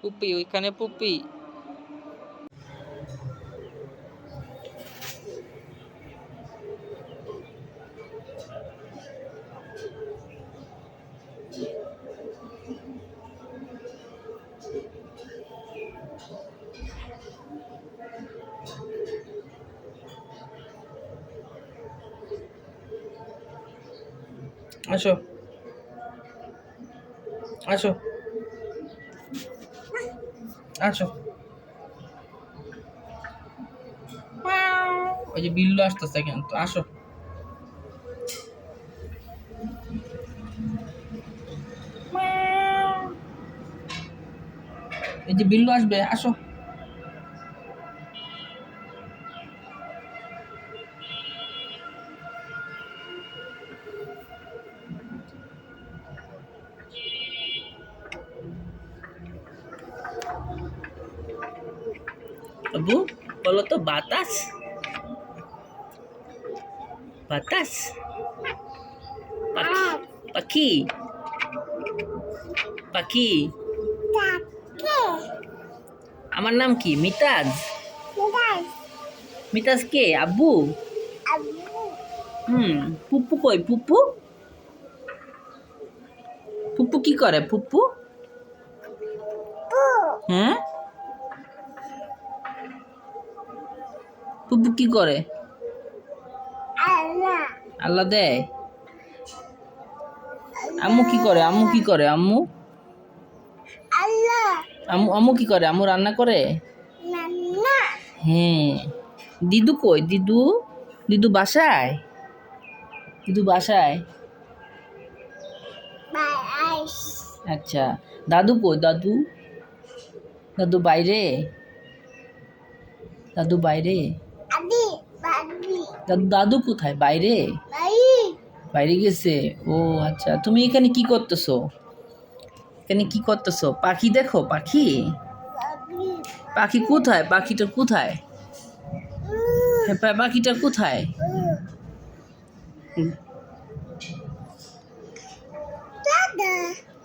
পুপি ওইখানে পুপি। আসো আসো আসো। ওই যে বিল্লু আসতেছে কিন্তু, আসো। এই যে বিল্লু আসবে, আসো। আবু বলো তো, বাতাস বাতাস পাখি পাখি। আমার নাম কি? মিতাজ। মিতাজ কে? আব্বু। পুপ্পু কই? পুপ্পু পুপ্পু কি করে? পুপ্পু হ্যাঁ, পুপ্পু কি করে? আল্লাহ দেয়। আম্মু কি করে? আম্মু কি করে? আম্মু আম্মু আম্মু কি করে? আম্মু রান্না করে। হ্যাঁ। দিদু কই? দিদু দিদু বাসায়। দিদু বাসায়। আচ্ছা। দাদু কই? দাদু দাদু বাইরে। দাদু বাইরে। দাদু দাদু কোথায়? বাইরে। বাইরে গেছে। ও আচ্ছা, তুমি এখানে কি করতেছো? এখানে কি করতেছো? পাখি দেখো, পাখি। পাখি কোথায়? পাখিটা কোথায়? পাখিটা কোথায়?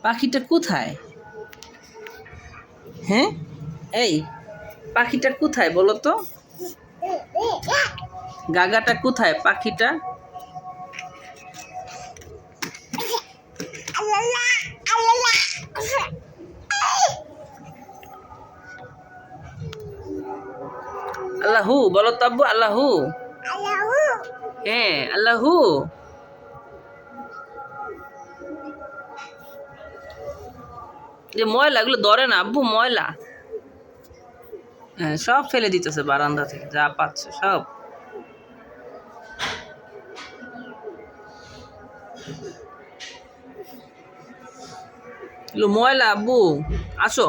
পাখিটা কোথায়? হ্যাঁ, এই পাখিটা কোথায় বলো তো? গাগাটা কোথায়? পাখিটা। আল্লাহু বলো তো আব্বু, আল্লাহু। হ্যাঁ, আল্লাহু। যে ময়লা, এগুলো ধরে না আব্বু, ময়লা। হ্যাঁ, সব ফেলে দিতেছে বারান্দা থেকে, যা পাচ্ছে সব। ময়লা আব্বু, আসো।